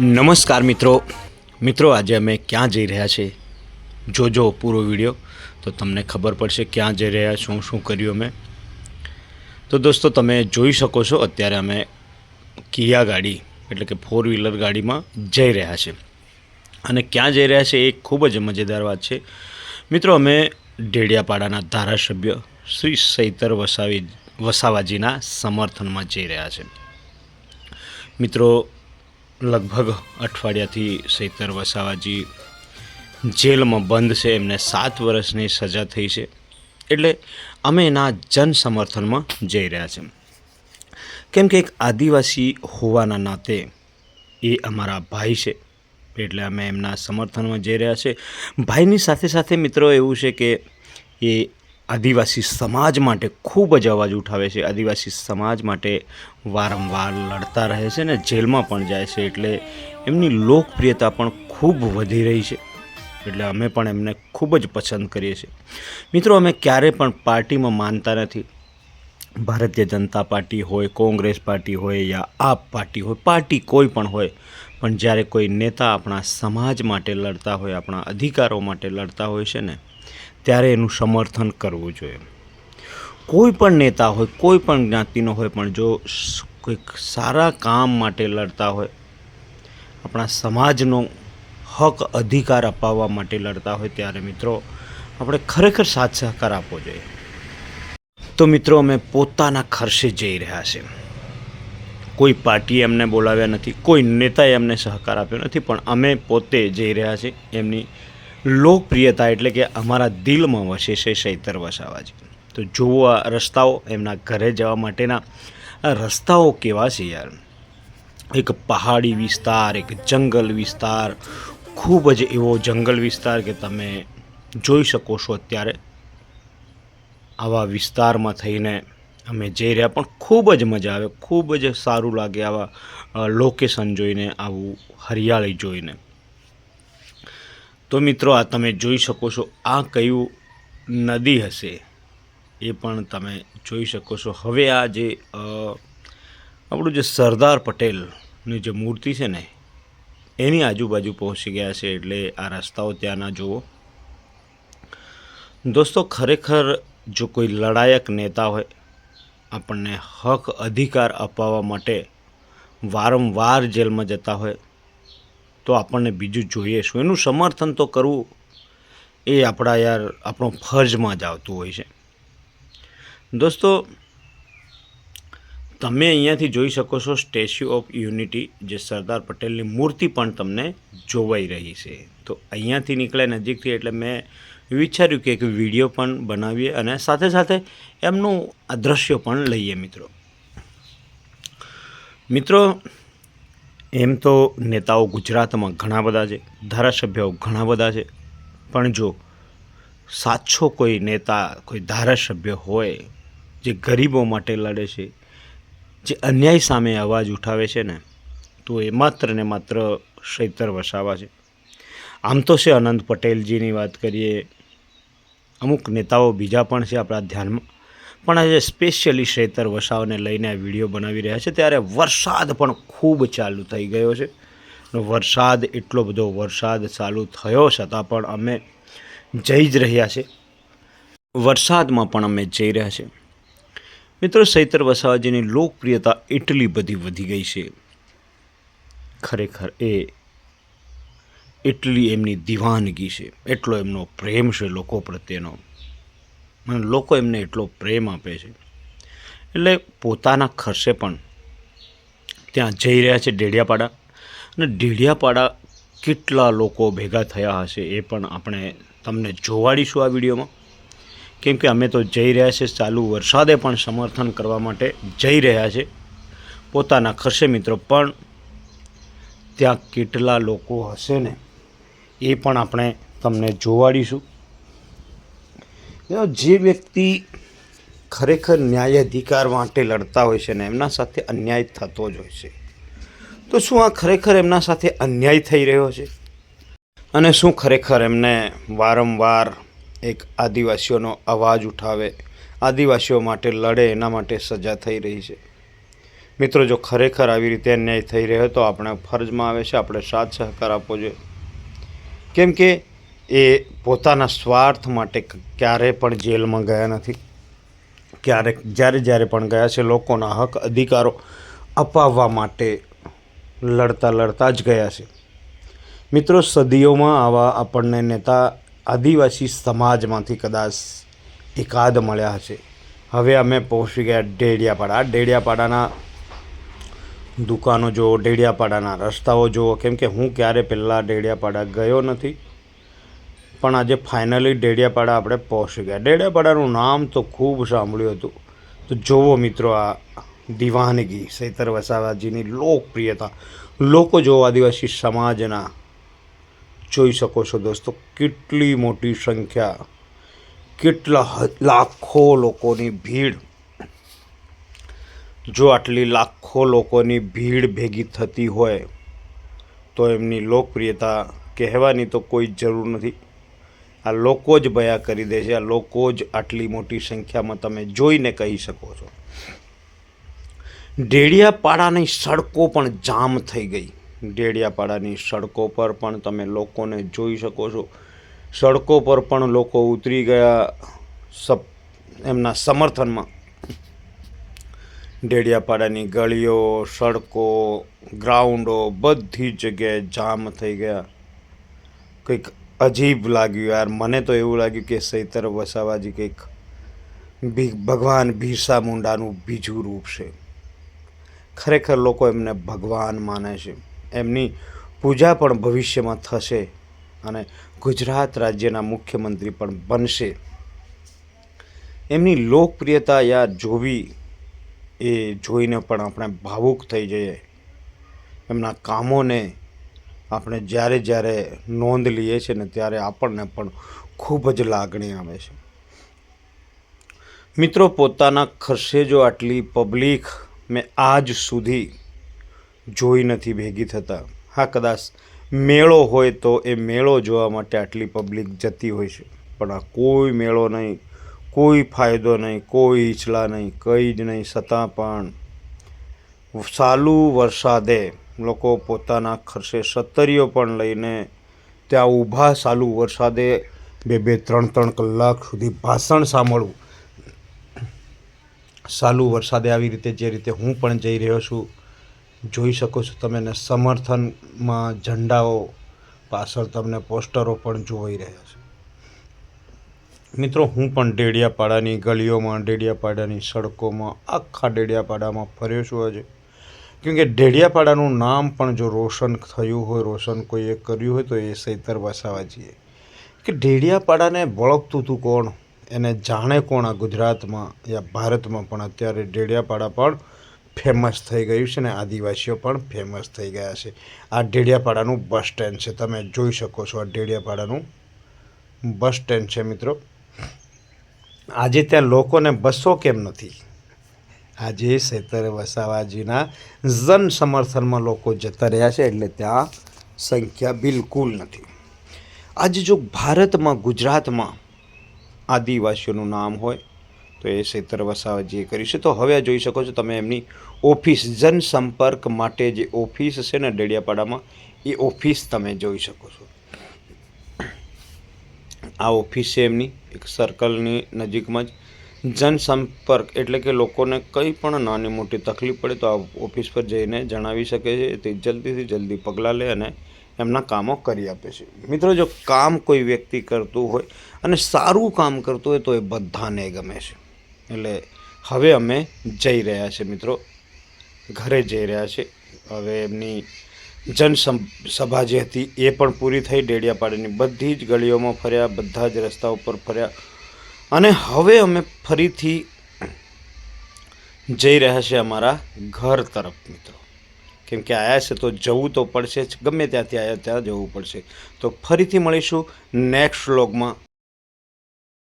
નમસ્કાર મિત્રો આજે અમે ક્યાં જઈ રહ્યા છે જોજો પૂરો વિડીયો તો તમને ખબર પડશે ક્યાં જઈ રહ્યા શું કર્યું અમે। તો દોસ્તો તમે જોઈ શકો છો અત્યારે અમે કિયા ગાડી એટલે કે 4 વ્હીલર ગાડીમાં જઈ રહ્યા છે અને ક્યાં જઈ રહ્યા છે એ ખૂબ જ મજેદાર વાત છે મિત્રો। અમે ડેડિયાપાડાના ધારાસભ્ય શ્રી સૈતર વસાવાજીના સમર્થનમાં જઈ રહ્યા છે મિત્રો। लगभग अठवाडियाथी सैतर वसावाजी जेल में बंद है, एमने 7 वर्षनी सजा थई है एटले अमे एना जन समर्थन में जई रह्या छे केम के एक आदिवासी होवाना नाते ए अमारा भाई है एटले अमे एमना समर्थन में जई रह्या छे। भाईनी साथे साथे मित्रों एवुं छे के ए आदिवासी समाज माटे खूब ज अवाज उठावे छे, आदिवासी समाज माटे वारंवार लड़ता रहे छे ने जेल में पण जाय छे एटले एमनी लोकप्रियता पण खूब वधी रही छे एटले अमे पण एमने खूब ज पसंद करीए छे मित्रों। अमे क्यारे पण पार्टी में मानता नथी, भारतीय जनता पार्टी होय, कांग्रेस पार्टी होय या आप पार्टी होय, पार्टी कोई पण होय, पण ज्यारे कोई नेता अपना समाज माटे लड़ता होय, अपना अधिकारों माटे लड़ता होय छे ने त्यारे एनुं समर्थन करवुं जोईए। कोई पण नेता होय, कोई पण ज्ञातिनो होय, पण जो कोई सारा काम माटे लड़ता होय, अपना समाजनो हक अधिकार अपाववा माटे लड़ता होय त्यारे मित्रों आपणे खरेखर साथ सहकार आपवो जोईए। तो मित्रों अमे पोताना खर्चे जई रह्या छे, कोई पार्टीए अमने बोलाव्या नथी, कोई नेताए अमने सहकार आप्यो नथी, पण अमे पोते जई रह्या छे। एमनी लोकप्रियता एटले के अमारा दिल में वसे छे सैतर वसावाजी। तो जुओ आ रस्ताओ, एमना घरे जवा माटेना आ रस्ताओ केवा छे यार। एक पहाड़ी विस्तार, एक जंगल विस्तार, खूब ज एवो जंगल विस्तार के तमे जोई शको छो। अत्यारे आवा विस्तार में थईने अमे जई रह्या पण खूब ज मजा आवे, खूब ज सारूं लागे आवा लोकेशन जोईने, आवुं हरियाळी जोईने। तो मित्रों आ तमे जोई शको छो आ कयुं नदी हशे ए पण तमे जोई शको छो। हवे आ जे आपणुं जे सरदार पटेलनी जे मूर्ति छे ने एनी आजूबाजू पहोंची गया छे एटले आ रस्ताओ त्याना जुओ दोस्तों। खरेखर जो कोई लड़ायक नेता होय, आपणने हक अधिकार अपाववा माटे वारंवार जेल में जता होय तो आपने बीजू जोईए शुं, एनुं समर्थन तो करवुं ए आपणा यार आपणो फर्ज में ज आवतुं होय छे दोस्तों। तमे अहींयाथी जोई शको छो स्टेच्यू ऑफ यूनिटी, जे सरदार पटेलनी मूर्ति पण तमने जोवाई रही छे। तो अहींयाथी निकळे नजीकथी एटले मैं विचार्युं के एक विडियो पण बनावीए अने साथे साथे एमनुं आ दृश्य पण लईए मित्रों। एम तो नेताओ गुजरात में घणा बधा छे, धारासभ्यो घणा बधा छे, पण जो साचो कोई नेता, कोई धारासभ्य होय जे गरीबों माटे लड़े छे, जे अन्याय सामे अवाज उठावे छे ने, तो ए मात्र ने मात्र सैतर वसावा छे। आम तो से आनंद पटेलजीनी वात करीए, अमुक नेताओ बीजा पण छे आपणा ध्यानमां, पण आज स्पेशियली सैतर वसावाने लईने आ विडियो बनावी रह्या छे त्यारे वरसाद पण खूब चालू थई गयो छे। वरसाद एटलो बधो वरसाद चालू थयो छतां पण अमे जई ज रह्या छे, वरसादमां पण अमे जई रह्या छे मित्रों। सैतर वसावाजीनी लोकप्रियता एटली बधी वधी गई छे, खरेखर ए एटली एमनी दीवानगी छे, एटलो एमनो प्रेम छे लोको प्रत्येनो, मन लोको एमने एटलो प्रेम आपे छे एटले पोताना खर्चे पण त्यां जई रह्या छे डेडियापाड़ा। अने डेडियापाड़ा केटला लोको भेगा थया हशे ए पण आपणे तमने जोवाड़ीशुं आ विडियोमां, केम के अमे तो जई रह्या छे चालू वरसादे पण समर्थन करवा माटे जई रह्या छे पोताना खर्चे मित्रों। पण त्यां केटला लोको हशे ने ए पण आपणे तमने जोवाड़ीशुं। जे व्यक्ति खरेखर न्याय अधिकार माटे लड़ता होय छे ने एमना साथे अन्याय थतो ज होय छे, तो शुं आ खरेखर एमना साथे अन्याय थई रह्यो छे अने शुं खरेखर एमने वारंवार एक आदिवासीओनो अवाज उठावे, आदिवासीओ माटे लड़े एना माटे सजा थई रही छे? મિત્રો, જો ખરેખર આવી રીતે અન્યાય થઈ રહ્યો તો આપણે ફરજમાં આવે છે આપણે સાથ સહકાર આપવો જોઈએ, કેમ કે એ પોતાના સ્વાર્થ માટે ક્યારેય પણ જેલમાં ગયા નથી. જ્યારે પણ ગયા છે લોકોના હક અધિકારો અપાવવા માટે લડતા જ ગયા છે. મિત્રો, સદીઓમાં આવા આપણને નેતા આદિવાસી સમાજમાંથી કદાચ એકાદ મળ્યા હશે. હવે અમે પહોંચી ગયા ડેડિયાપાડા. ડેડિયાપાડાના દુકાનો જુઓ, ડેડિયાપાડાના રસ્તાઓ જુઓ, કેમ કે હું ક્યારે પહેલાં ડેડિયાપાડા ગયો નથી, પણ આજે ફાઇનલી ડેડિયાપાડા આપણે પહોંચી ગયા. ડેડિયાપાડાનું નામ તો ખૂબ સાંભળ્યું હતું. તો જુઓ મિત્રો, આ દીવાનગી ચૈતર વસાવાજીની લોકપ્રિયતા, લોકો જો આદિવાસી સમાજના જોઈ શકો છો દોસ્તો, કેટલી મોટી સંખ્યા, કેટલા લાખો લોકોની ભીડ. જો આટલી લાખો લોકોની ભીડ ભેગી થતી હોય તો એમની લોકપ્રિયતા કહેવાની તો કોઈ જરૂર નથી. આ લોકો જ બયા કરી દે છે. આ લોકો જ આટલી મોટી સંખ્યામાં તમે જોઈને કહી શકો છો. ડેડિયાપાડાની સડકો પણ જામ થઈ ગઈ. ડેડિયાપાડાની સડકો પર પણ તમે લોકોને જોઈ શકો છો. સડકો પર પણ લોકો ઉતરી ગયા એમના સમર્થનમાં. ડેડિયાપાડાની ગળીઓ, સડકો, ગ્રાઉન્ડો બધી જગ્યાએ જામ થઈ ગયા. કંઈક અજીબ લાગ્યું યાર. મને તો એવું લાગ્યું કે ચૈતર વસાવાજી કંઈક ભગવાન બિરસા મુંડાનું બીજું રૂપ છે. ખરેખર લોકો એમને ભગવાન માને છે. એમની પૂજા પણ ભવિષ્યમાં થશે અને ગુજરાત રાજ્યના મુખ્યમંત્રી પણ બનશે. એમની લોકપ્રિયતા યાર જોવી, એ જોઈને પણ આપણે ભાવુક થઈ જઈએ. એમના કામોને આપણે જ્યારે નોંધ લઈએ છીએ ને ત્યારે આપણને પણ ખૂબ જ લાગણી આવે છે. મિત્રો, પોતાના ખર્ચે જો આટલી પબ્લિક મેં આજ સુધી જોઈ નથી ભેગી થતા. હા, કદાચ મેળો હોય તો એ મેળો જોવા માટે આટલી પબ્લિક જતી હોય છે, પણ આ કોઈ મેળો નહીં, કોઈ ફાયદો નહીં, કોઈ ઈચલા નહીં, કંઈ જ નહીં. છતાં પણ ચાલુ વરસાદે લોકો પોતાના ખર્ચે સત્તરીઓ પણ લઈને ત્યાં ઊભા, ચાલુ વરસાદે 2-3 કલાક સુધી ભાષણ સાંભળવું. ચાલુ વરસાદે આવી રીતે જે રીતે હું પણ જઈ રહ્યો છું, જોઈ શકો છો તમે ને. સમર્થનમાં ઝંડાઓ, પાછળ તમને પોસ્ટરો પણ જોઈ રહ્યા છે. મિત્રો, હું પણ ડેડિયાપાડાની ગલીઓમાં, ડેડિયાપાડાની સડકોમાં, આખા ડેડિયાપાડામાં ફર્યો છું આજે. કેમકે ડેડિયાપાડાનું નામ પણ જો રોશન થયું હોય, રોશન કોઈએ કર્યું હોય તો એ ચૈતર વસાવાજીએ. કે ડેડિયાપાડાને વળગતું હતું કોણ, એને જાણે કોણ આ ગુજરાતમાં યા ભારતમાં, પણ અત્યારે ડેડિયાપાડા પણ ફેમસ થઈ ગયું છે ને આદિવાસીઓ પણ ફેમસ થઈ ગયા છે. આ ડેડિયાપાડાનું બસ સ્ટેન્ડ છે, તમે જોઈ શકો છો. આ ડેડિયાપાડાનું બસ સ્ટેન્ડ છે મિત્રો. આજે ત્યાં લોકોને બસો કેમ નથી? આજે ચૈતર વસાવાજીના જન સમર્થનમાં લોકો જતા રહ્યા છે, એટલે ત્યાં સંખ્યા બિલકુલ નથી. આજે જો ભારતમાં, ગુજરાતમાં આદિવાસીઓનું નામ હોય તો એ ચૈતર વસાવાજીએ કર્યું છે. તો હવે જોઈ શકો છો તમે એમની ઓફિસ, જનસંપર્ક માટે જે ઓફિસ છે ને ડેડિયાપાડામાં, એ ઓફિસ તમે જોઈ શકો છો. આ ઓફિસ છે એમની, એક સર્કલની નજીકમાં જ. જનસંપર્ક એટલે કે લોકોને કંઈ પણ નાની મોટી તકલીફ પડે તો આ ઓફિસ પર જઈને જણાવી શકે છે. તે જલ્દીથી જલ્દી પગલાં લે અને એમના કામો કરી આપે છે. મિત્રો, જો કામ કોઈ વ્યક્તિ કરતું હોય અને સારું કામ કરતું હોય તો એ બધાને ગમે છે. એટલે હવે અમે જઈ રહ્યા છે મિત્રો, ઘરે જઈ રહ્યા છે. હવે એમની જનસભા જે હતી એ પણ પૂરી થઈ. ડેડિયાપાડાની બધી જ ગલીઓમાં ફર્યા, બધા જ રસ્તા ઉપર ફર્યા અને હવે અમે ફરીથી જઈ રહ્યા છે અમારા ઘર તરફ મિત્રો. કેમ કે આવ્યા છે તો જવું તો પડશે જ, ગમે ત્યાંથી આવ્યા ત્યાં જવું પડશે. તો ફરીથી મળીશું નેક્સ્ટ વ્લોગમાં.